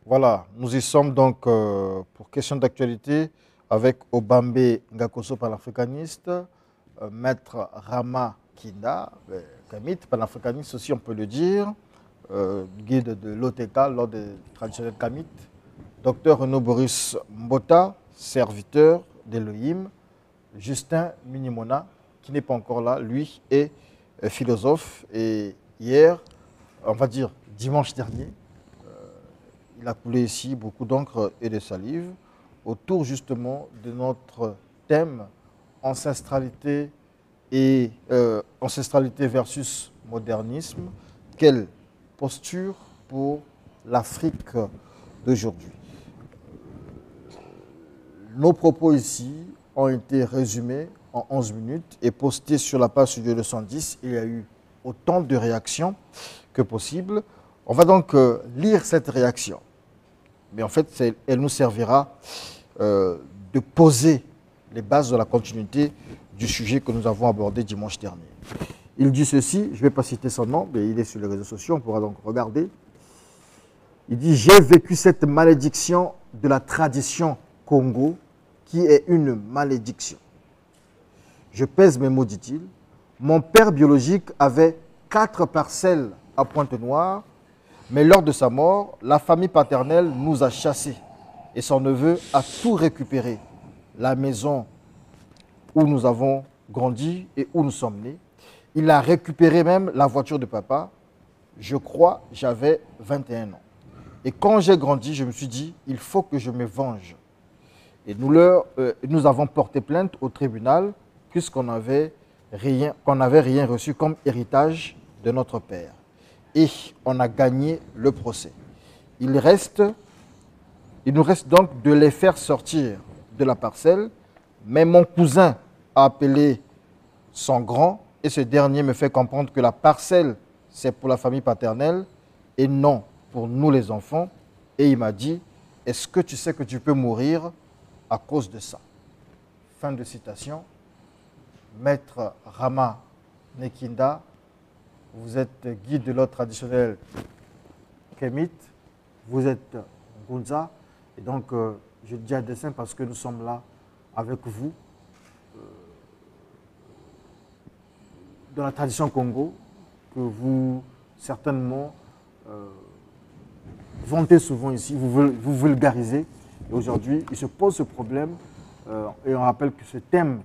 Voilà, nous y sommes donc pour question d'actualité avec Obambe Ngakoso, panafricaniste, Maître Rama Kinda, Kamit, panafricaniste aussi on peut le dire, guide de l'OTK, l'ordre des traditionnels Kamit, Docteur Renaud Boris Mbota, serviteur d'Elohim, Justin Minimona, qui n'est pas encore là, lui est philosophe. Et hier, on va dire dimanche dernier, il a coulé ici beaucoup d'encre et de salive autour justement de notre thème ancestralité et ancestralité versus modernisme. Quelle posture pour l'Afrique d'aujourd'hui? Nos propos ici ont été résumés en 11 minutes et postés sur la page Studio 210. Il y a eu autant de réactions que possible. On va donc lire cette réaction. Mais en fait, elle nous servira de poser les bases de la continuité du sujet que nous avons abordé dimanche dernier. Il dit ceci, je ne vais pas citer son nom, mais il est sur les réseaux sociaux, on pourra donc regarder. Il dit « J'ai vécu cette malédiction de la tradition Congo qui est une malédiction. Je pèse mes mots, dit-il. Mon père biologique avait 4 parcelles à Pointe-Noire, mais lors de sa mort, la famille paternelle nous a chassés et son neveu a tout récupéré. La maison où nous avons grandi et où nous sommes nés. Il a récupéré même la voiture de papa. Je crois j'avais 21 ans. Et quand j'ai grandi, je me suis dit, il faut que je me venge. Et nous avons porté plainte au tribunal puisqu'on n'avait rien reçu comme héritage de notre père. Et on a gagné le procès. Il nous reste donc de les faire sortir de la parcelle, mais mon cousin a appelé son grand et ce dernier me fait comprendre que la parcelle, c'est pour la famille paternelle et non pour nous les enfants. Et il m'a dit, est-ce que tu sais que tu peux mourir à cause de ça? Fin de citation. Maître Rama Nekinda, vous êtes guide de l'ordre traditionnel Kemit, vous êtes Gunza, et donc je dis à dessein parce que nous sommes là avec vous dans la tradition Congo, que vous certainement vantez souvent ici, vous vulgarisez, et aujourd'hui il se pose ce problème, et on rappelle que ce thème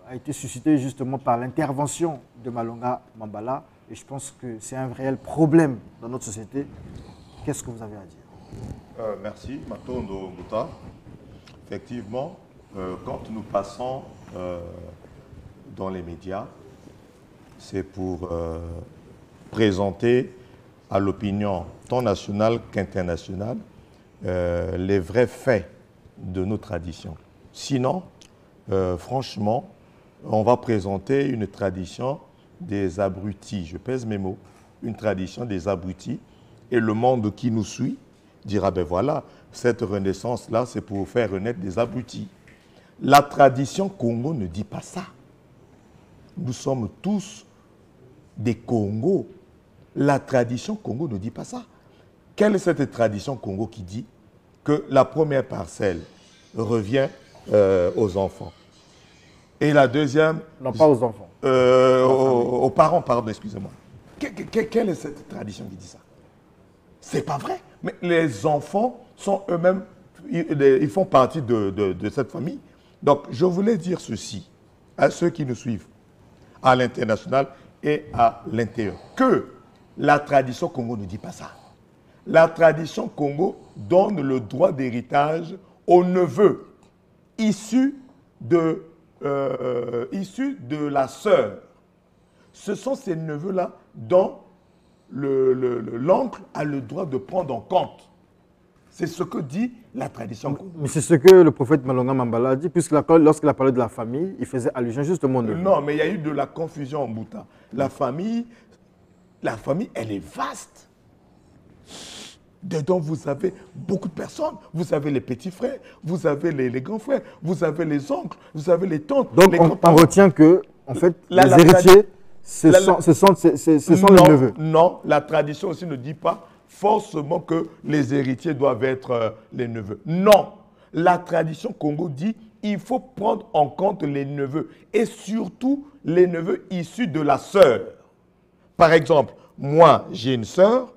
a été suscité justement par l'intervention de Malonga Mambala. Et je pense que c'est un réel problème dans notre société. Qu'est-ce que vous avez à dire? Merci, Matondo Mbouta. Effectivement, quand nous passons dans les médias, c'est pour présenter à l'opinion tant nationale qu'internationale les vrais faits de nos traditions. Sinon, franchement, on va présenter une tradition des abrutis. Je pèse mes mots. Une tradition des abrutis. Et le monde qui nous suit dira, ben voilà, cette renaissance-là, c'est pour faire renaître des abrutis. La tradition Congo ne dit pas ça. Nous sommes tous des Congos. La tradition Congo ne dit pas ça. Quelle est cette tradition Congo qui dit que la première parcelle revient aux enfants? Et la deuxième... Non, pas aux enfants. Aux parents, pardon, excusez-moi. Quelle est cette tradition qui dit ça? C'est pas vrai. Mais les enfants sont eux-mêmes, ils font partie de cette famille. Donc, je voulais dire ceci à ceux qui nous suivent, à l'international et à l'intérieur, que la tradition Congo ne dit pas ça. La tradition Congo donne le droit d'héritage aux neveux issus de la sœur. Ce sont ces neveux-là dont l'oncle a le droit de prendre en compte. C'est ce que dit la tradition Congo. Mais c'est ce que le prophète Malonga Mambala a dit, puisque lorsqu'il a parlé de la famille, il faisait allusion justement de... Non, mais il y a eu de la confusion en Mbouta. La famille, elle est vaste. Dedans, vous avez beaucoup de personnes. Vous avez les petits frères, vous avez les grands frères, vous avez les oncles, vous avez les tantes. Donc, on retient que, en fait, les héritiers, ce sont les neveux. Non, la tradition aussi ne dit pas forcément que les héritiers doivent être les neveux. Non, la tradition Congo dit il faut prendre en compte les neveux et surtout les neveux issus de la sœur. Par exemple, moi, j'ai une sœur,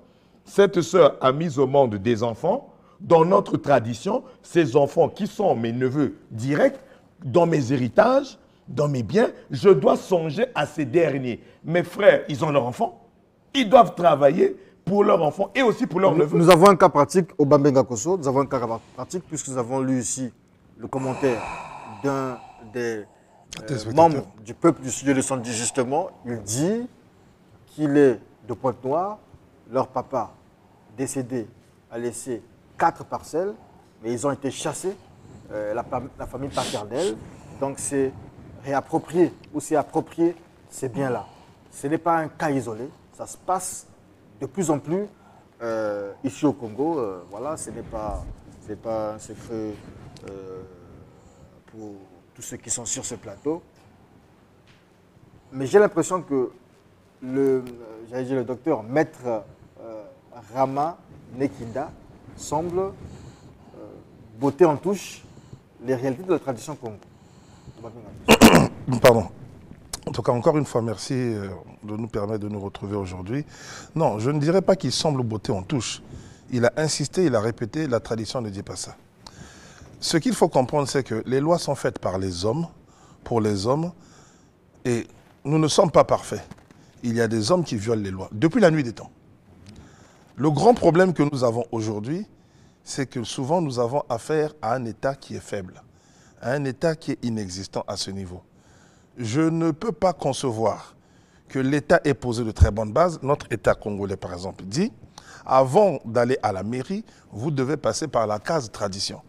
cette sœur a mis au monde des enfants. Dans notre tradition, ces enfants qui sont mes neveux directs, dans mes héritages, dans mes biens, je dois songer à ces derniers. Mes frères, ils ont leurs enfants, ils doivent travailler pour leurs enfants et aussi pour leurs neveux. Nous avons un cas pratique au Bambenga Kosso, nous avons un cas pratique puisque nous avons lu ici le commentaire d'un des membres du peuple du studio de Sandy justement. Il dit qu'il est de Pointe-Noire, leur papa décédé a laissé 4 parcelles, mais ils ont été chassés, la famille paternelle, donc c'est réapproprié ou c'est approprié ces biens-là. Ce n'est pas un cas isolé, ça se passe de plus en plus ici au Congo. Voilà, ce n'est pas un secret pour tous ceux qui sont sur ce plateau. Mais j'ai l'impression que le docteur Maître Rama Nekinda semble botter en touche les réalités de la tradition Congo. Pardon. En tout cas, encore une fois, merci de nous permettre de nous retrouver aujourd'hui. Non, je ne dirais pas qu'il semble botter en touche. Il a insisté, il a répété, la tradition ne dit pas ça. Ce qu'il faut comprendre, c'est que les lois sont faites par les hommes, pour les hommes, et nous ne sommes pas parfaits. Il y a des hommes qui violent les lois, depuis la nuit des temps. Le grand problème que nous avons aujourd'hui, c'est que souvent nous avons affaire à un État qui est faible, à un État qui est inexistant à ce niveau. Je ne peux pas concevoir que l'État ait posé de très bonnes bases. Notre État congolais, par exemple, dit, avant d'aller à la mairie, vous devez passer par la case tradition.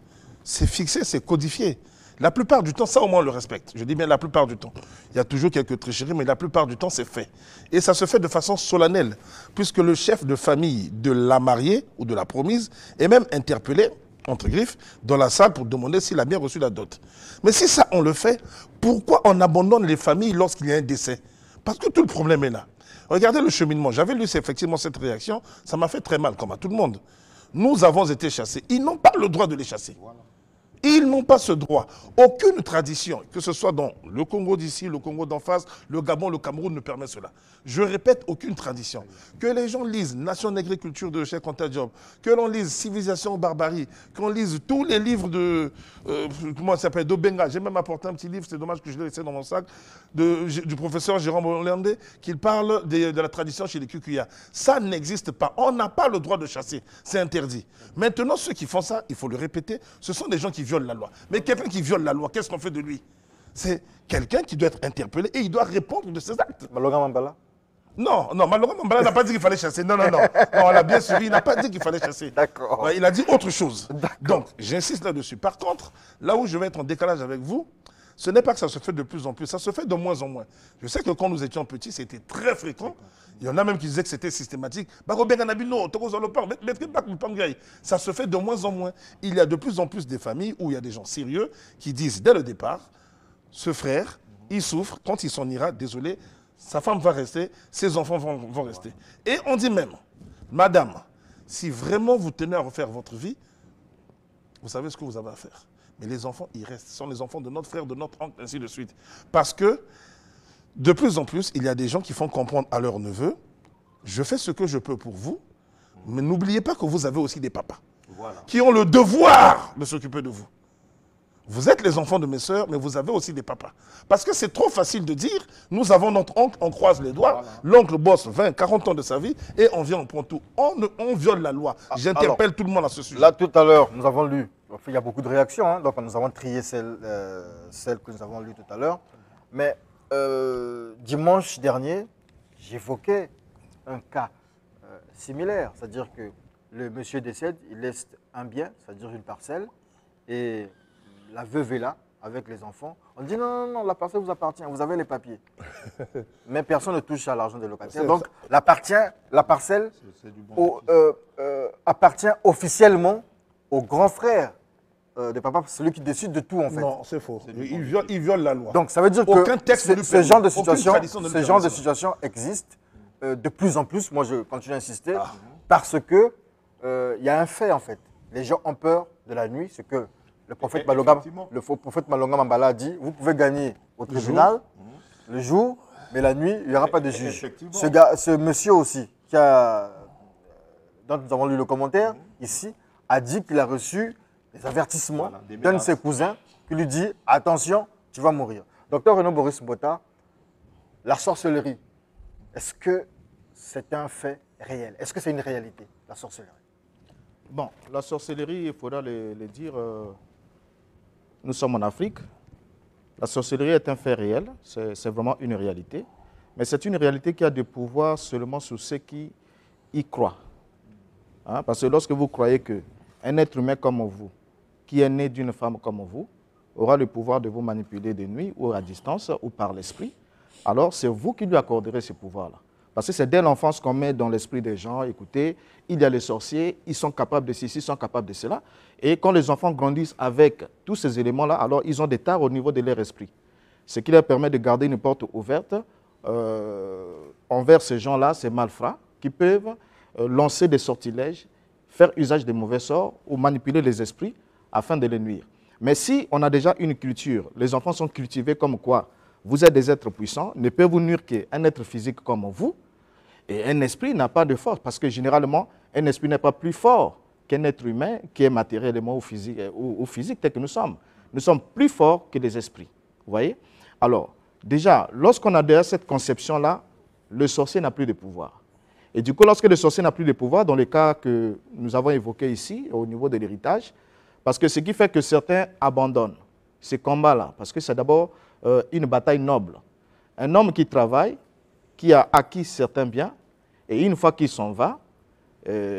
C'est fixé, c'est codifié. La plupart du temps, ça au moins on le respecte. Je dis bien la plupart du temps. Il y a toujours quelques tricheries, mais la plupart du temps, c'est fait. Et ça se fait de façon solennelle, puisque le chef de famille de la mariée ou de la promise est même interpellé, entre griffes, dans la salle pour demander s'il a bien reçu la dot. Mais si ça, on le fait, pourquoi on abandonne les familles lorsqu'il y a un décès? Parce que tout le problème est là. Regardez le cheminement. J'avais lu effectivement cette réaction. Ça m'a fait très mal, comme à tout le monde. Nous avons été chassés. Ils n'ont pas le droit de les chasser. Voilà. Ils n'ont pas ce droit. Aucune tradition, que ce soit dans le Congo d'ici, le Congo d'en face, le Gabon, le Cameroun ne permet cela. Je répète, aucune tradition. Que les gens lisent Nation d'agriculture de Cheikh Anta Diop, que l'on lise Civilisation barbarie, qu'on lise tous les livres de comment ça s'appelle, d'Obenga. J'ai même apporté un petit livre, c'est dommage que je l'ai laissé dans mon sac, du professeur Jérôme Hollandais, qui parle de la tradition chez les Kukuya. Ça n'existe pas. On n'a pas le droit de chasser. C'est interdit. Maintenant, ceux qui font ça, il faut le répéter, ce sont des gens qui violent la loi. Mais quelqu'un qui viole la loi, qu'est-ce qu'on fait de lui? C'est quelqu'un qui doit être interpellé et il doit répondre de ses actes. Maloga Mambala? Non, Maloga Mambala n'a pas dit qu'il fallait chasser. Non, non, non. On l'a bien suivi, il n'a pas dit qu'il fallait chasser. D'accord. Ouais, il a dit autre chose. Donc, j'insiste là-dessus. Par contre, là où je vais être en décalage avec vous, ce n'est pas que ça se fait de plus en plus, ça se fait de moins en moins. Je sais que quand nous étions petits, c'était très fréquent. Il y en a même qui disaient que c'était systématique. Ça se fait de moins en moins. Il y a de plus en plus des familles où il y a des gens sérieux qui disent dès le départ, ce frère, il souffre, quand il s'en ira, désolé, sa femme va rester, ses enfants vont rester. Et on dit même, madame, si vraiment vous tenez à refaire votre vie, vous savez ce que vous avez à faire. Mais les enfants, ils restent. Ce sont les enfants de notre frère, de notre oncle, ainsi de suite. Parce que, de plus en plus, il y a des gens qui font comprendre à leurs neveux, je fais ce que je peux pour vous, mais n'oubliez pas que vous avez aussi des papas qui ont le devoir de s'occuper de vous. Vous êtes les enfants de mes sœurs, mais vous avez aussi des papas. Parce que c'est trop facile de dire, nous avons notre oncle, on croise les doigts, l'oncle bosse 20, 40 ans de sa vie, et on vient, on prend tout. On viole la loi. J'interpelle tout le monde à ce sujet. Là, tout à l'heure, nous avons lu, il y a beaucoup de réactions, hein, donc nous avons trié celles que nous avons lues tout à l'heure. Mais dimanche dernier, j'évoquais un cas similaire, c'est-à-dire que le monsieur décède, il laisse un bien, c'est-à-dire une parcelle, et la veuve est là, avec les enfants. On dit non, non, non, la parcelle vous appartient, vous avez les papiers. Mais personne ne touche à l'argent des locataires. Donc la parcelle appartient officiellement au grand frère de papa, celui qui décide de tout en fait. Non, c'est faux. Il viole la loi. Donc ça veut dire que ce genre de situation existe de plus en plus. Moi, je continue à insister. Parce que y a un fait, en fait. Les gens ont peur de la nuit, ce que le prophète Malonga Mambala a dit. Vous pouvez gagner au tribunal le jour, mais la nuit, il n'y aura pas de juge. Ce monsieur aussi, dont nous avons lu le commentaire ici, a dit qu'il a reçu des avertissements d'un de ses cousins qui lui dit « Attention, tu vas mourir ». Docteur Renaud Boris Mbota, la sorcellerie, est-ce que c'est un fait réel? Est-ce que c'est une réalité, la sorcellerie? Bon, la sorcellerie, il faudra le dire, nous sommes en Afrique. La sorcellerie est un fait réel, c'est vraiment une réalité. Mais c'est une réalité qui a des pouvoirs seulement sur ceux qui y croient. Hein? Parce que lorsque vous croyez qu'un être humain comme vous, qui est né d'une femme comme vous, aura le pouvoir de vous manipuler de nuit ou à distance ou par l'esprit, alors c'est vous qui lui accorderez ce pouvoir-là. Parce que c'est dès l'enfance qu'on met dans l'esprit des gens, écoutez, il y a les sorciers, ils sont capables de ceci, ils sont capables de cela. Et quand les enfants grandissent avec tous ces éléments-là, alors ils ont des tares au niveau de leur esprit. Ce qui leur permet de garder une porte ouverte envers ces gens-là, ces malfrats, qui peuvent lancer des sortilèges, faire usage des mauvais sorts ou manipuler les esprits afin de les nuire. Mais si on a déjà une culture, les enfants sont cultivés comme quoi vous êtes des êtres puissants, ne peut vous nuire qu'un être physique comme vous. Et un esprit n'a pas de force, parce que généralement, un esprit n'est pas plus fort qu'un être humain qui est matériellement ou physique tel que nous sommes. Nous sommes plus forts que les esprits. Vous voyez? Alors, déjà, lorsqu'on a déjà cette conception-là, le sorcier n'a plus de pouvoir. Et du coup, lorsque le sorcier n'a plus de pouvoir, dans les cas que nous avons évoqués ici, au niveau de l'héritage, parce que ce qui fait que certains abandonnent ces combats-là, parce que c'est d'abord une bataille noble. Un homme qui travaille, qui a acquis certains biens, et une fois qu'il s'en va,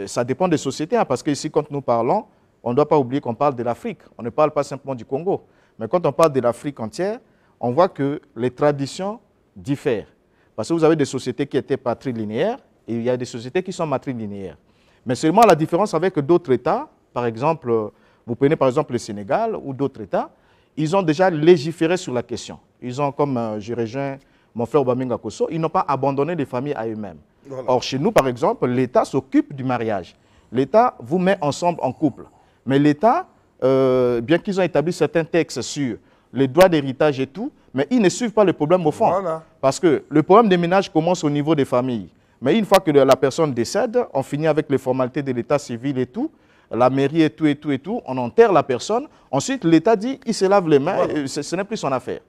ça dépend des sociétés, hein, parce qu'ici, quand nous parlons, on ne doit pas oublier qu'on parle de l'Afrique. On ne parle pas simplement du Congo. Mais quand on parle de l'Afrique entière, on voit que les traditions diffèrent. Parce que vous avez des sociétés qui étaient patrilinéaires, et il y a des sociétés qui sont matrilinéaires. Mais seulement la différence avec d'autres États, par exemple, vous prenez par exemple le Sénégal ou d'autres États, ils ont déjà légiféré sur la question. Ils ont, comme je rejoins mon frère Obaminga Kosso, ils n'ont pas abandonné les familles à eux-mêmes. Voilà. Or, chez nous, par exemple, l'État s'occupe du mariage. L'État vous met ensemble en couple. Mais l'État, bien qu'ils ont établi certains textes sur les droits d'héritage et tout, mais ils ne suivent pas le problème au fond. Voilà. Parce que le problème des ménages commence au niveau des familles. Mais une fois que la personne décède, on finit avec les formalités de l'état civil et tout, la mairie et tout, on enterre la personne. Ensuite, l'État dit, il se lave les mains, voilà. Ce n'est plus son affaire.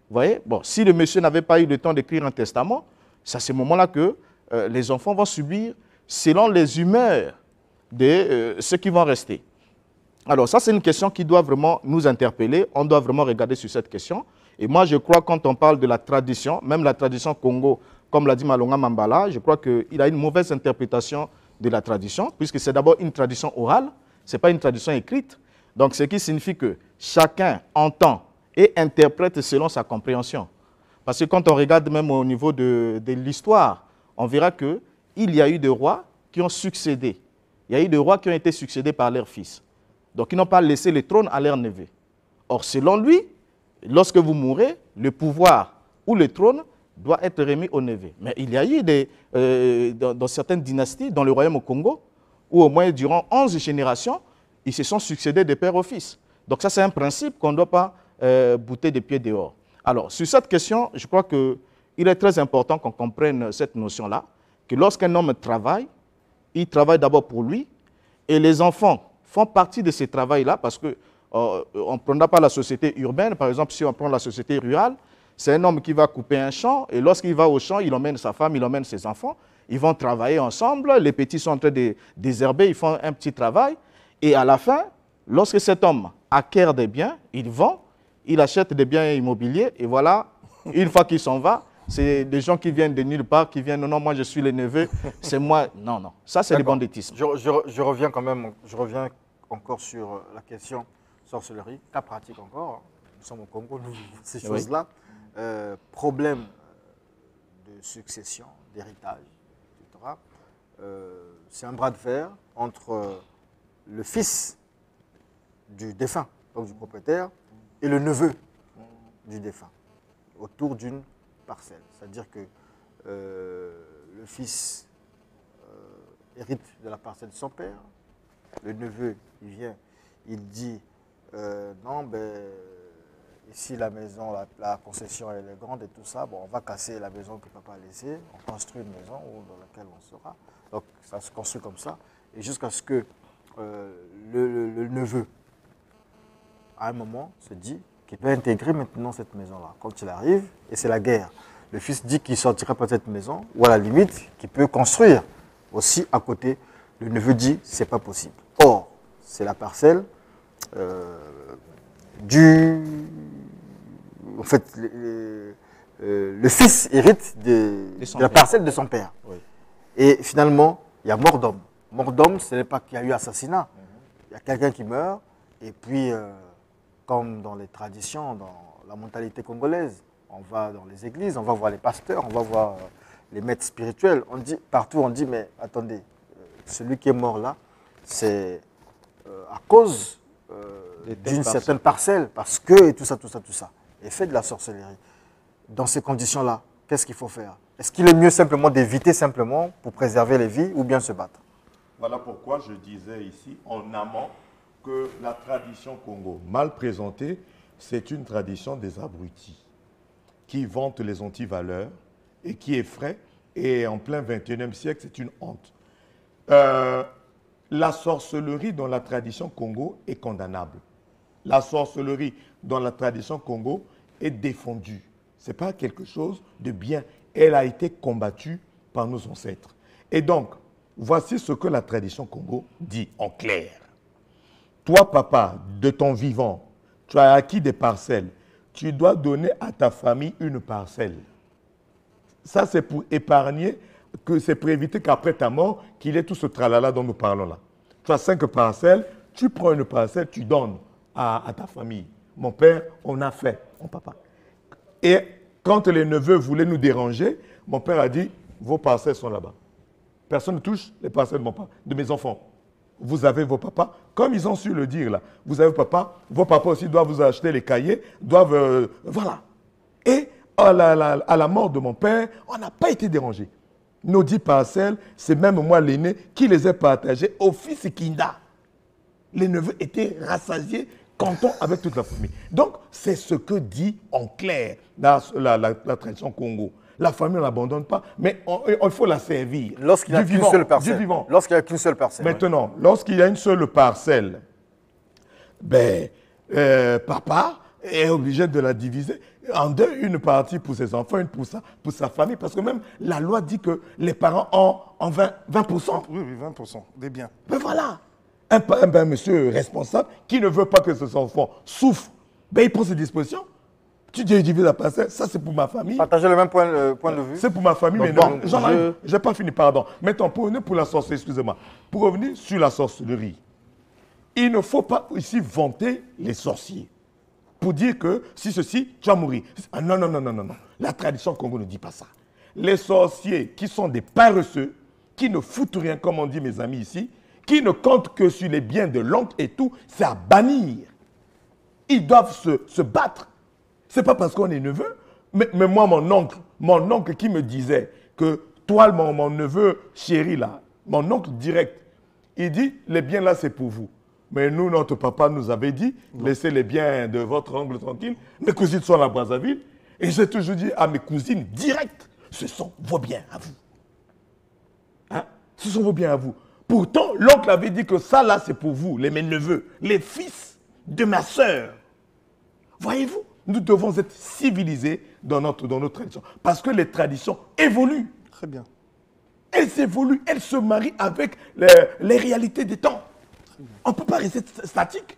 Vous voyez? Bon, si le monsieur n'avait pas eu le temps d'écrire un testament, c'est à ce moment-là que les enfants vont subir selon les humeurs de ceux qui vont rester. Alors ça, c'est une question qui doit vraiment nous interpeller. On doit vraiment regarder sur cette question. Et moi, je crois quand on parle de la tradition, même la tradition Congo, comme l'a dit Malonga Mambala, je crois qu'il a une mauvaise interprétation de la tradition, puisque c'est d'abord une tradition orale, ce n'est pas une tradition écrite. Donc, ce qui signifie que chacun entend et interprète selon sa compréhension. Parce que quand on regarde même au niveau de l'histoire, on verra qu'il y a eu des rois qui ont succédé. Il y a eu des rois qui ont été succédés par leurs fils. Donc, ils n'ont pas laissé le trône à leurs neveux. Or, selon lui, lorsque vous mourrez, le pouvoir ou le trône doit être remis aux neveux. Mais il y a eu dans certaines dynasties, dans le royaume au Congo, où au moins durant 11 générations, ils se sont succédés de père au fils. Donc ça, c'est un principe qu'on ne doit pas bouter des pieds dehors. Alors, sur cette question, je crois qu'il est très important qu'on comprenne cette notion-là, que lorsqu'un homme travaille, il travaille d'abord pour lui, et les enfants font partie de ce travail-là, parce qu'on ne prendra pas la société urbaine, par exemple, si on prend la société rurale, c'est un homme qui va couper un champ, et lorsqu'il va au champ, il emmène sa femme, il emmène ses enfants, ils vont travailler ensemble, les petits sont en train de désherber, ils font un petit travail, et à la fin, lorsque cet homme acquiert des biens, il vend, il achète des biens immobiliers, et voilà, une fois qu'il s'en va, c'est des gens qui viennent de nulle part, qui viennent, non, moi je suis le neveu, c'est moi, non, non, ça c'est le banditisme. Je reviens quand même, encore sur la question sorcellerie, cas pratique encore, nous sommes au Congo, ces choses-là. Problème de succession, d'héritage, etc. C'est un bras de fer entre le fils du défunt, donc du propriétaire, et le neveu du défunt, autour d'une parcelle. C'est-à-dire que le fils hérite de la parcelle de son père. Le neveu, il vient, il dit non, ben, ici la maison, la concession elle est grande et tout ça, bon, on va casser la maison que papa a laissée, on construit une maison dans laquelle on sera. Donc ça se construit comme ça, et jusqu'à ce que le neveu, à un moment, se dit qu'il peut intégrer maintenant cette maison-là. Quand il arrive, et c'est la guerre, le fils dit qu'il ne sortira pas de cette maison, ou à la limite, qu'il peut construire aussi à côté. Le neveu dit que ce n'est pas possible. Or, c'est la parcelle En fait, le fils hérite de la parcelle de son père. Oui. Et finalement, il y a mort d'homme. Mort d'homme, ce n'est pas qu'il y a eu assassinat. Il y a quelqu'un qui meurt, et puis, comme dans les traditions, dans la mentalité congolaise, on va dans les églises, on va voir les pasteurs, on va voir les maîtres spirituels. On dit, partout, on dit, mais attendez, celui qui est mort là, c'est à cause d'une certaine parcelle, parce que, et tout ça, tout ça, tout ça. Et fait de la sorcellerie. Dans ces conditions-là, qu'est-ce qu'il faut faire? Est-ce qu'il est mieux simplement d'éviter simplement pour préserver les vies ou bien se battre? Voilà pourquoi je disais ici, en amont, que la tradition Congo, mal présentée, c'est une tradition des abrutis, qui vantent les antivaleurs et qui effraient. Et en plein 21e siècle, c'est une honte. La sorcellerie dans la tradition Congo est condamnable. La sorcellerie dans la tradition Congo est défendue. Ce n'est pas quelque chose de bien. Elle a été combattue par nos ancêtres. Et donc, voici ce que la tradition Congo dit en clair. Toi, papa, de ton vivant, tu as acquis des parcelles. Tu dois donner à ta famille une parcelle. Ça, c'est pour épargner, c'est pour éviter qu'après ta mort, qu'il y ait tout ce tralala dont nous parlons là. Tu as 5 parcelles, tu prends une parcelle, tu donnes à ta famille. Mon père, on a fait, mon papa. Et quand les neveux voulaient nous déranger, mon père a dit, vos parcelles sont là-bas. Personne ne touche les parcelles de mes enfants. Vous avez vos papas, comme ils ont su le dire là, vous avez vos papas aussi doivent vous acheter les cahiers, doivent... voilà. Et à la mort de mon père, on n'a pas été dérangé. Nos 10 parcelles, c'est même moi l'aîné qui les ai partagées au fils Kinda. Les neveux étaient rassasiés, contents avec toute la famille. Donc, c'est ce que dit en clair la tradition Congo. La famille, on ne l'abandonne pas, mais il faut la servir. Lorsqu'il n'y a qu'une seule parcelle. Lorsqu'il n'y a qu'une seule parcelle. Maintenant, lorsqu'il y a une seule parcelle, ben, papa est obligé de la diviser en deux, une partie pour ses enfants, une pour sa famille, parce que même la loi dit que les parents ont 20%. Oui, 20% des biens. Ben voilà. Un monsieur responsable qui ne veut pas que ses enfants souffrent, ben il prend ses dispositions. Tu divises la parcelle, ça c'est pour ma famille. Partagez le même point de vue. C'est pour ma famille, mais non. Je n'ai pas fini, pardon. Maintenant, pour revenir pour la sorcellerie, excusez-moi. Pour revenir sur la sorcellerie, il ne faut pas ici vanter les sorciers. Pour dire que si ceci, tu vas mourir. Ah, non, non, non, non, non, non. La tradition Congo ne dit pas ça. Les sorciers qui sont des paresseux, qui ne foutent rien, comme on dit mes amis ici, qui ne comptent que sur les biens de l'oncle et tout, c'est à bannir. Ils doivent se battre. Ce n'est pas parce qu'on est neveu, mais moi, mon oncle qui me disait que toi, mon neveu chéri là, mon oncle direct, il dit, les biens là, c'est pour vous. Mais nous, notre papa nous avait dit, laissez les biens de votre oncle tranquille. Mes cousines sont à la Brazzaville. Et j'ai toujours dit à mes cousines, direct, ce sont vos biens à vous. Hein? Ce sont vos biens à vous. Pourtant, l'oncle avait dit que ça là, c'est pour vous, mes neveux, les fils de ma sœur. Voyez-vous? Nous devons être civilisés dans notre tradition. Parce que les traditions évoluent. Très bien. Elles évoluent, elles se marient avec les réalités des temps. On ne peut pas rester statique.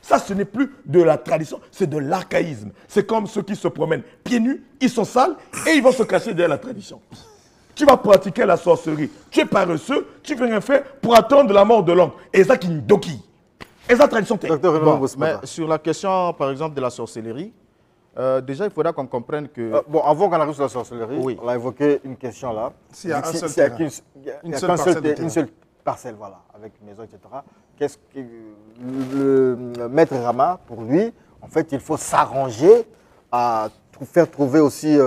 Ça, ce n'est plus de la tradition, c'est de l'archaïsme. C'est comme ceux qui se promènent pieds nus, ils sont sales et ils vont se cacher derrière la tradition. Tu vas pratiquer la sorcellerie, tu es paresseux, tu ne veux rien faire pour attendre la mort de l'oncle. Et ça qui doki. Et ça, tradition. Bon, mais sur la question, par exemple, de la sorcellerie, déjà, il faudra qu'on comprenne que... bon, avant qu'on arrive sur la sorcellerie, oui. On a évoqué une question là. S'il y a une seule parcelle, voilà, avec maison, etc. Qu'est-ce que le maître Rama, pour lui, en fait, il faut s'arranger à faire trouver aussi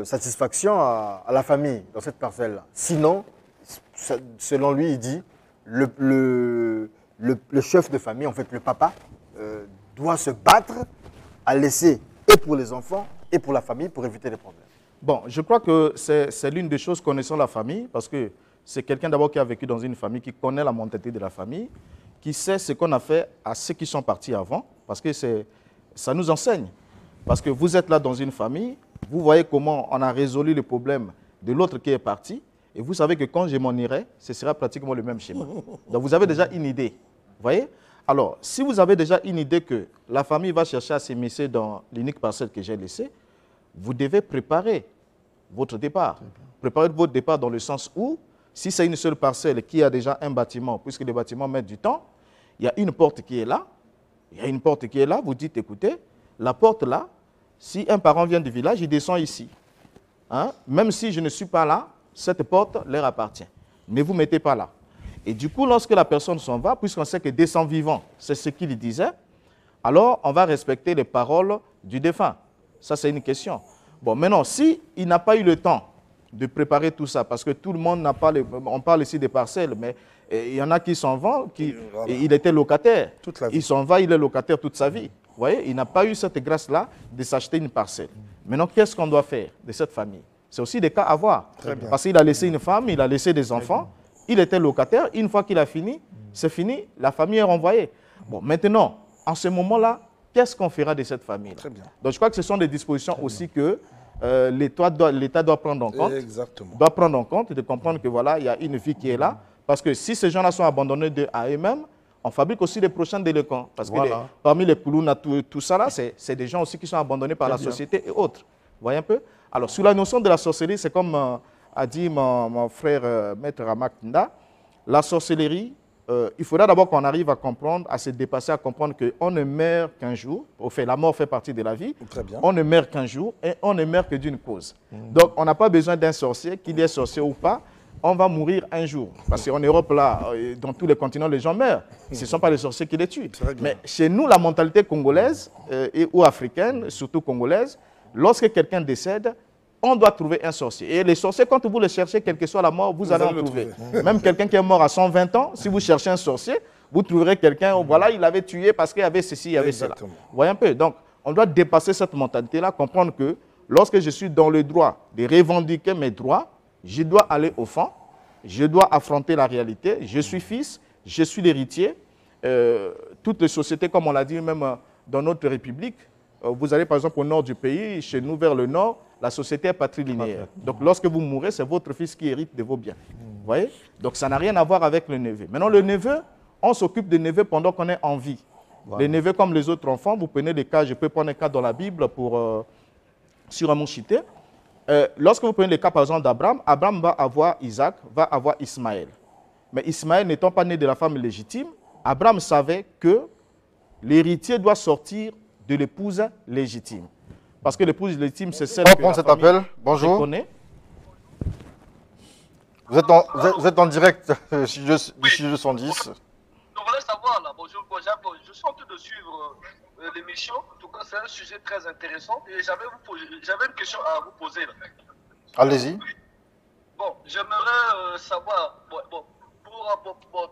satisfaction à la famille dans cette parcelle-là. Sinon, selon lui, il dit, le chef de famille, en fait, le papa, doit se battre à laisser et pour les enfants et pour la famille pour éviter les problèmes. Bon, je crois que c'est l'une des choses connaissant la famille, parce que c'est quelqu'un d'abord qui a vécu dans une famille, qui connaît la mentalité de la famille, qui sait ce qu'on a fait à ceux qui sont partis avant, parce que ça nous enseigne. Parce que vous êtes là dans une famille, vous voyez comment on a résolu le problème de l'autre qui est parti, et vous savez que quand je m'en irai, ce sera pratiquement le même schéma. Donc vous avez déjà une idée, vous voyez? Alors, si vous avez déjà une idée que la famille va chercher à s'immiscer dans l'unique parcelle que j'ai laissée, vous devez préparer votre départ. Préparer votre départ dans le sens où, si c'est une seule parcelle qui a déjà un bâtiment, puisque les bâtiments mettent du temps, il y a une porte qui est là, vous dites, écoutez, la porte là, si un parent vient du village, il descend ici. Hein? Même si je ne suis pas là, cette porte leur appartient. Ne vous mettez pas là. Et du coup, lorsque la personne s'en va, puisqu'on sait que descend vivant, c'est ce qu'il disait, alors on va respecter les paroles du défunt. Ça, c'est une question. Bon, maintenant, s'il n'a pas eu le temps de préparer tout ça, parce que tout le monde n'a pas... on parle ici des parcelles, mais il y en a qui s'en vont, il était locataire. Il s'en va, il est locataire toute sa vie. Vous voyez, il n'a pas eu cette grâce-là de s'acheter une parcelle. Maintenant, qu'est-ce qu'on doit faire de cette famille? C'est aussi des cas à voir. Parce qu'il a laissé une femme, il a laissé des enfants, il était locataire. Une fois qu'il a fini, c'est fini, la famille est renvoyée. Bon, maintenant, en ce moment-là, qu'est-ce qu'on fera de cette famille? Donc, je crois que ce sont des dispositions aussi que l'État doit prendre en compte. Exactement. Doit prendre en compte et de comprendre que voilà, il y a une vie qui est là. Parce que si ces gens-là sont abandonnés à eux-mêmes, on fabrique aussi les prochains délinquants. Parce que parmi les Koulouna, tout ça là, c'est des gens aussi qui sont abandonnés par la société et autres. Vous voyez un peu? Alors, sur la notion de la sorcellerie, c'est comme a dit mon frère Maître Ramak Nda, la sorcellerie, il faudra d'abord qu'on arrive à comprendre, à se dépasser, à comprendre qu'on ne meurt qu'un jour. Au fait, la mort fait partie de la vie. Très bien. On ne meurt qu'un jour et on ne meurt que d'une cause. Donc, on n'a pas besoin d'un sorcier, qu'il y ait sorcier ou pas. On va mourir un jour. Parce qu'en Europe, là, dans tous les continents, les gens meurent. Ce ne sont pas les sorciers qui les tuent. Mais chez nous, la mentalité congolaise ou africaine, surtout congolaise, lorsque quelqu'un décède, on doit trouver un sorcier. Et les sorciers, quand vous les cherchez, quelle que soit la mort, vous allez en trouver. Même quelqu'un qui est mort à 120 ans, si vous cherchez un sorcier, vous trouverez quelqu'un, voilà, il avait tué parce qu'il y avait ceci, il y avait cela. Vous voyez un peu? Donc, on doit dépasser cette mentalité-là, comprendre que lorsque je suis dans le droit de revendiquer mes droits, je dois aller au fond, je dois affronter la réalité, je suis fils, je suis l'héritier. Toutes les sociétés, comme on l'a dit même dans notre République, vous allez par exemple au nord du pays, chez nous vers le nord, la société est patrilinéaire. Donc lorsque vous mourrez, c'est votre fils qui hérite de vos biens. Vous voyez? Donc ça n'a rien à voir avec le neveu. Maintenant le neveu, on s'occupe des neveux pendant qu'on est en vie. Les neveux comme les autres enfants, vous prenez des cas, je peux prendre un cas dans la Bible pour sur un cité. Lorsque vous prenez le cas par exemple d'Abraham, Abraham va avoir Isaac, va avoir Ismaël. Mais Ismaël n'étant pas né de la femme légitime, Abraham savait que l'héritier doit sortir de l'épouse légitime. Parce que l'épouse légitime, c'est celle on va que prendre cet appel. Bonjour. Connaît. Vous êtes en direct du studio 110. Je voulais savoir, là, bonjour, je suis en train de suivre l'émission. En tout cas, c'est un sujet très intéressant. Et j'avais une question à vous poser. Allez-y. Bon, j'aimerais savoir,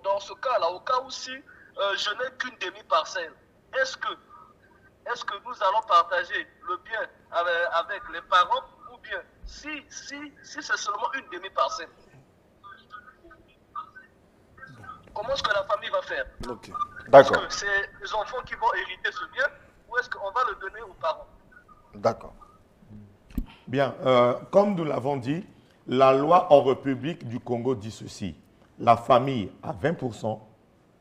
dans ce cas-là, au cas où si je n'ai qu'une demi-parcelle, est-ce que nous allons partager le bien avec les parents ou bien si c'est seulement une demi-parcelle? Comment est-ce que la famille va faire? D'accord. Est-ce que c'est les enfants qui vont hériter ce bien ou est-ce qu'on va le donner aux parents? D'accord. Bien, comme nous l'avons dit, la loi en République du Congo dit ceci. La famille à 20%,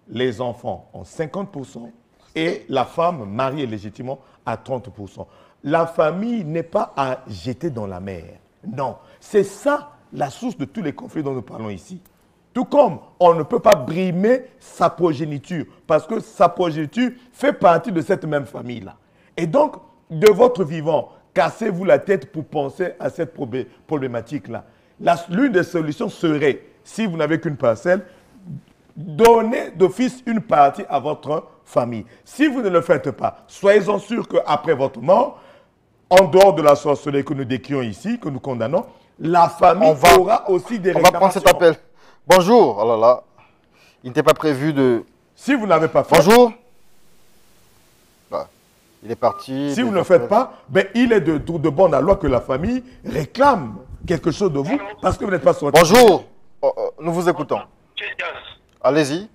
les enfants en 50%, et la femme mariée légitimement à 30%. La famille n'est pas à jeter dans la mer. Non, c'est ça la source de tous les conflits dont nous parlons ici. Tout comme on ne peut pas brimer sa progéniture, parce que sa progéniture fait partie de cette même famille-là. Et donc, de votre vivant, cassez-vous la tête pour penser à cette problématique-là. L'une des solutions serait, si vous n'avez qu'une parcelle, donnez d'office une partie à votre famille. Si vous ne le faites pas, soyez-en sûrs qu'après votre mort, en dehors de la sorcellerie que nous décrions ici, que nous condamnons, la famille aura aussi des réclamations. On va prendre cet appel. Bonjour. Oh là là. Il n'était pas prévu de... Si vous n'avez pas fait... Bonjour. Bah, il est parti. Si vous ne le faites pas, ben, il est de bonne loi que la famille réclame quelque chose de vous parce que vous n'êtes pas sorti. Bonjour. Nous vous écoutons. Allez-y.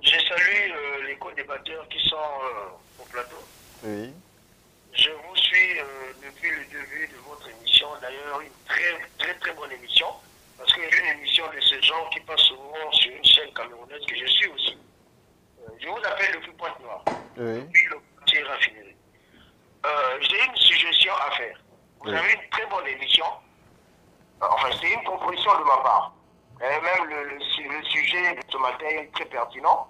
Je salue les co-débatteurs qui sont au plateau. Oui. Je vous suis depuis le début de votre émission. D'ailleurs, une très bonne émission. Parce qu'il y a une émission de ce genre qui passe souvent sur une chaîne camerounaise que je suis aussi. Je vous appelle depuis Pointe-Noire. Oui. Depuis le quartier raffinerie. J'ai une suggestion à faire. Vous avez une très bonne émission. Enfin, c'est une proposition de ma part. Et même le sujet de ce matin est très pertinent.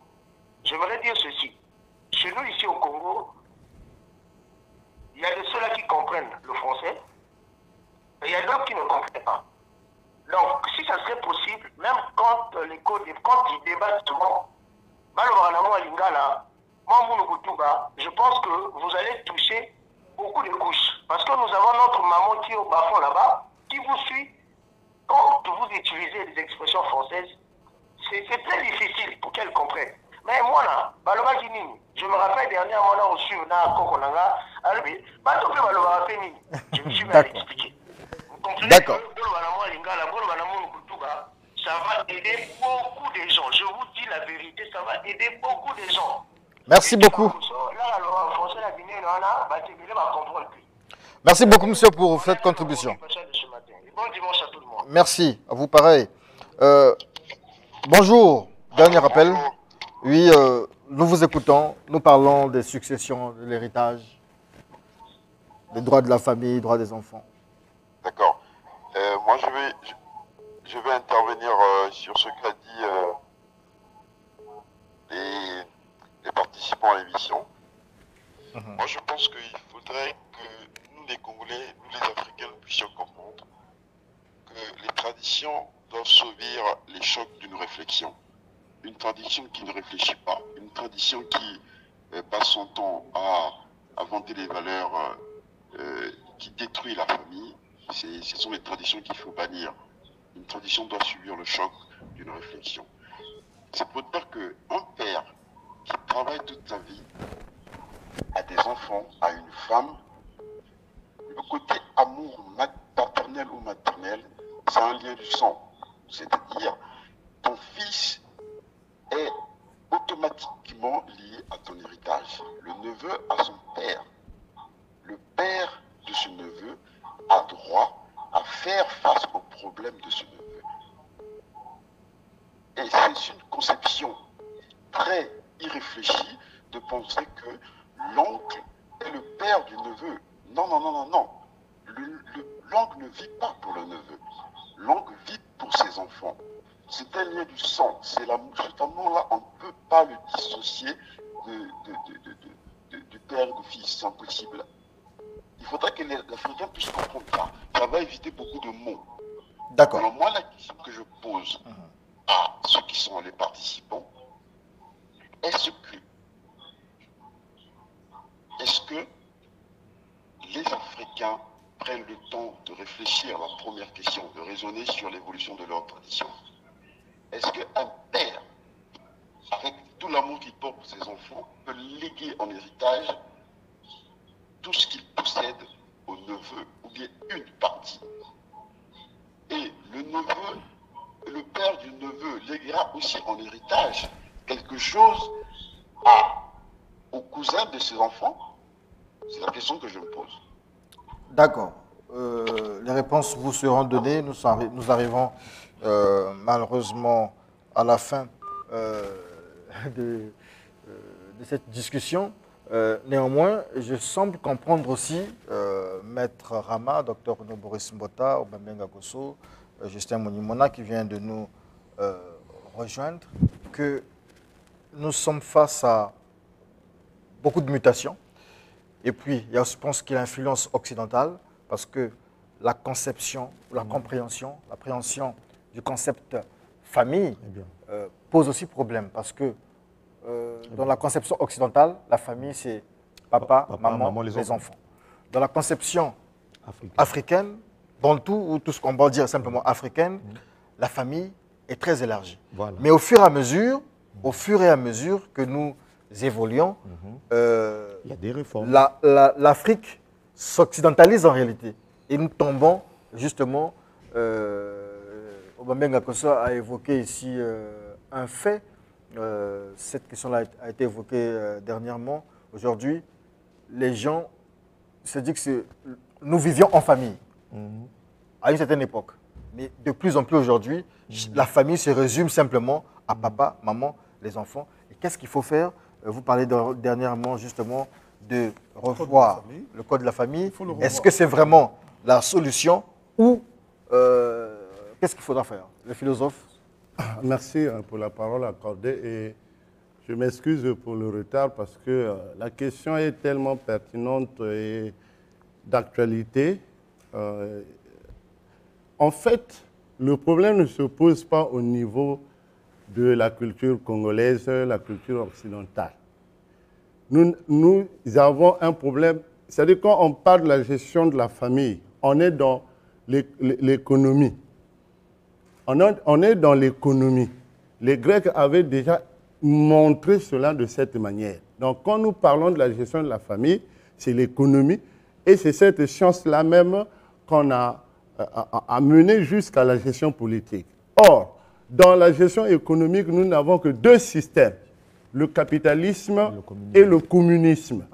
J'aimerais dire ceci. Chez nous, ici au Congo, il y a de ceux-là qui comprennent le français et il y a d'autres qui ne comprennent pas. Donc, si ça serait possible, même quand ils débattent souvent, je pense que vous allez toucher beaucoup de couches. Parce que nous avons notre maman qui est au bas-fond là-bas, qui vous suit. Quand vous utilisez des expressions françaises, c'est très difficile pour qu'elle comprenne. Mais moi, là, je me rappelle dernièrement, là, aussi, je me suis mal expliqué. Vous comprenez? D'accord. Ça va aider beaucoup de gens. Je vous dis la vérité, ça va aider beaucoup de gens. Merci beaucoup. Merci beaucoup, monsieur, pour cette contribution. Bon dimanche à tout le monde. Merci, à vous pareil. Bonjour, dernier appel. Oui, nous vous écoutons. Nous parlons des successions, de l'héritage, des droits de la famille, des droits des enfants. D'accord. Moi, je vais intervenir sur ce qu'a dit les participants à l'émission. Moi, je pense qu'il faudrait que nous, les Congolais, nous, les Africains, nous puissions comprendre que les traditions doivent sauver les chocs d'une réflexion. Une tradition qui ne réfléchit pas, une tradition qui passe son temps à vanter les valeurs qui détruisent la famille, ce sont les traditions qu'il faut bannir. Une tradition doit subir le choc d'une réflexion. C'est pour dire qu'un père qui travaille toute sa vie a des enfants, a une femme, le côté amour paternel ou maternel, c'est un lien du sang. C'est-à-dire, ton fils est automatiquement lié à ton héritage. Le neveu a son père. Le père de ce neveu a droit à faire face aux problèmes de ce neveu. Et c'est une conception très irréfléchie de penser que l'oncle est le père du neveu. Non, non, non, non, non. L'oncle ne vit pas pour le neveu. L'oncle vit pour ses enfants. C'est un lien du sang. Cet amour-là, on ne peut pas le dissocier du père et du fils. C'est impossible. Il faudrait que les Africains puissent comprendre ça. Ça va éviter beaucoup de mots. D'accord. Alors moi, la question que je pose à ceux qui sont les participants, est-ce que les Africains prennent le temps de réfléchir à la première question, de raisonner sur l'évolution de leur tradition? Est-ce qu'un père, avec tout l'amour qu'il porte pour ses enfants, peut léguer en héritage tout ce qu'il possède au neveu, ou bien une partie? Et le père du neveu léguera aussi en héritage quelque chose au cousin de ses enfants? C'est la question que je me pose. D'accord. Les réponses vous seront données. Nous arrivons malheureusement à la fin de cette discussion. Néanmoins, je semble comprendre aussi, Maître Rama, Dr Renaud Boris Mbota, Obambenga Gosso, Justin Monimona qui vient de nous rejoindre, que nous sommes face à beaucoup de mutations. Et puis, je pense qu'il y a l'influence occidentale, parce que la conception, la compréhension, l'appréhension du concept famille pose aussi problème, parce que dans la conception occidentale, la famille, c'est papa, maman, les enfants. Dans la conception africaine, bantou, ou tout ce qu'on va dire simplement africaine, la famille est très élargie. Voilà. Mais au fur et à mesure que nous évoluons, Il y a des réformes. l'Afrique s'occidentalise en réalité. Et nous tombons justement, Obambenga Kosso a évoqué ici un fait, cette question-là a été évoquée dernièrement. Aujourd'hui, les gens se disent que nous vivions en famille à une certaine époque. Mais de plus en plus aujourd'hui, la famille se résume simplement à papa, maman, les enfants. Et qu'est-ce qu'il faut faire? Vous parlez dernièrement justement de revoir le code de la famille. Est-ce que c'est vraiment la solution ou qu'est-ce qu'il faudra faire? Le philosophe. Merci pour la parole accordée et je m'excuse pour le retard parce que la question est tellement pertinente et d'actualité. En fait, le problème ne se pose pas au niveau de la culture congolaise, la culture occidentale. Nous avons un problème, c'est-à-dire quand on parle de la gestion de la famille, on est dans l'économie. On est dans l'économie. Les Grecs avaient déjà montré cela de cette manière. Donc quand nous parlons de la gestion de la famille, c'est l'économie et c'est cette science-là même qu'on a mené jusqu'à la gestion politique. Or, dans la gestion économique, nous n'avons que deux systèmes, le capitalisme et le communisme.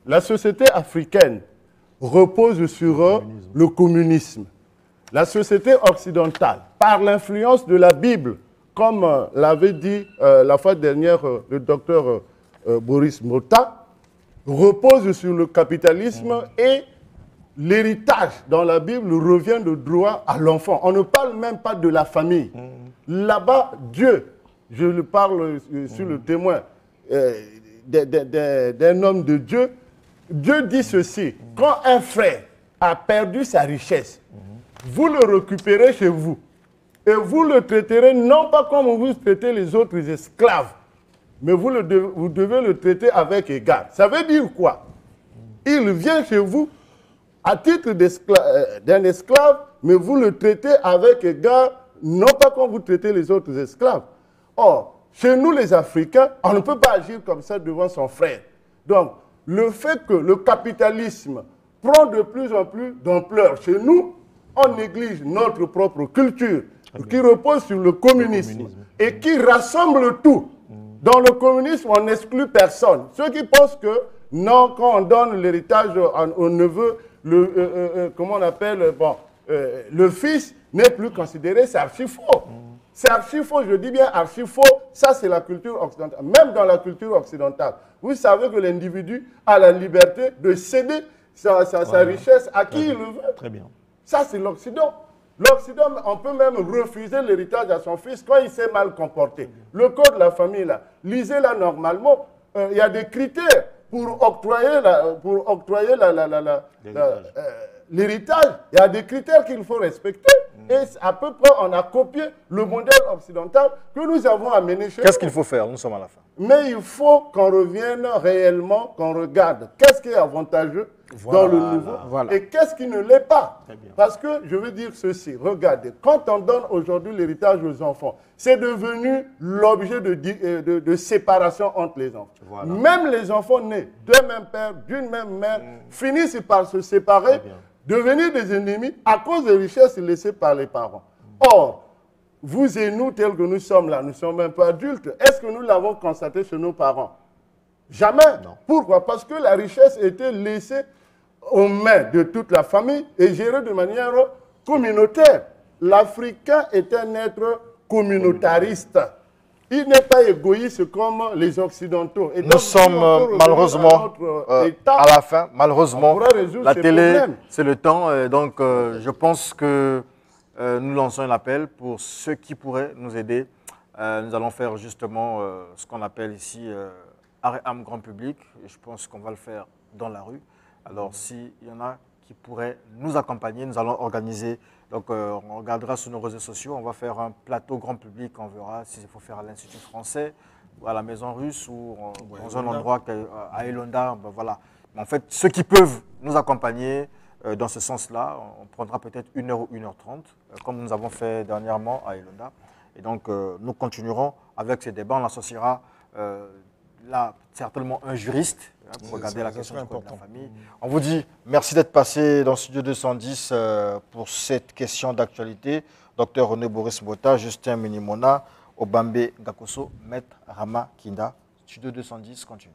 La société africaine repose sur le communisme. La société occidentale, par l'influence de la Bible, comme l'avait dit la fois dernière le docteur Boris Mota, repose sur le capitalisme et l'héritage dans la Bible revient de droit à l'enfant. On ne parle même pas de la famille. Là-bas, Dieu, je le parle sur le témoin d'un homme de Dieu, Dieu dit ceci, quand un frère a perdu sa richesse, vous le récupérez chez vous et vous le traiterez non pas comme vous traitez les autres esclaves, mais vous devez le traiter avec égard. Ça veut dire quoi? Il vient chez vous à titre d'un esclave, mais vous le traitez avec égard, non pas comme vous traitez les autres esclaves. Or, chez nous les Africains, on ne peut pas agir comme ça devant son frère. Donc, le fait que le capitalisme prend de plus en plus d'ampleur chez nous, on néglige notre propre culture qui repose sur le communisme et qui rassemble tout. Dans le communisme, on n'exclut personne. Ceux qui pensent que non, quand on donne l'héritage au neveu, comment on appelle, le fils n'est plus considéré, c'est archi faux. C'est archi faux, je dis bien archi faux. Ça, c'est la culture occidentale. Même dans la culture occidentale, vous savez que l'individu a la liberté de céder sa richesse à qui il le veut. Très bien. Ça, c'est l'Occident. L'Occident, on peut même refuser l'héritage à son fils quand il s'est mal comporté. Le code de la famille, là, lisez-là normalement, il y a des critères pour octroyer l'héritage. Il y a des critères qu'il faut respecter. Et à peu près, on a copié le modèle occidental que nous avons amené chez nous. Qu'est-ce qu'il faut faire? Nous sommes à la fin. Mais il faut qu'on revienne réellement, qu'on regarde qu'est-ce qui est avantageux dans le nouveau et qu'est-ce qui ne l'est pas. Parce que je veux dire ceci, regardez, quand on donne aujourd'hui l'héritage aux enfants, c'est devenu l'objet de séparation entre les enfants. Voilà. Même les enfants nés d'un même père, d'une même mère, finissent par se séparer, devenir des ennemis à cause des richesses laissées par les parents. Or, vous et nous, tels que nous sommes là, nous sommes un peu adultes. Est-ce que nous l'avons constaté chez nos parents? Jamais. Non. Pourquoi? Parce que la richesse était laissée aux mains de toute la famille et gérée de manière communautaire. L'Africain est un être communautariste. Il n'est pas égoïste comme les Occidentaux. Et nous sommes malheureusement à la fin. Malheureusement, la télé, c'est le temps. Donc, je pense que nous lançons un appel pour ceux qui pourraient nous aider. Nous allons faire justement ce qu'on appelle ici arrêt âme grand public. Et je pense qu'on va le faire dans la rue. Alors, s'il y en a qui pourraient nous accompagner, nous allons organiser. Donc, on regardera sur nos réseaux sociaux. On va faire un plateau grand public. On verra s'il faut faire à l'Institut français ou à la Maison Russe ou dans un endroit à Elonda. Ben voilà. En fait, ceux qui peuvent nous accompagner, dans ce sens-là. On prendra peut-être 1 heure ou 1h30, comme nous avons fait dernièrement à Elonda. Et donc, nous continuerons avec ces débats. On associera là certainement un juriste pour regarder la question du code de la famille. On vous dit merci d'être passé dans Studio 210 pour cette question d'actualité. Docteur René Boris Mbota, Justin Minimona, Obambe Gakoso, Maître Rama Kinda. Studio 210 continue.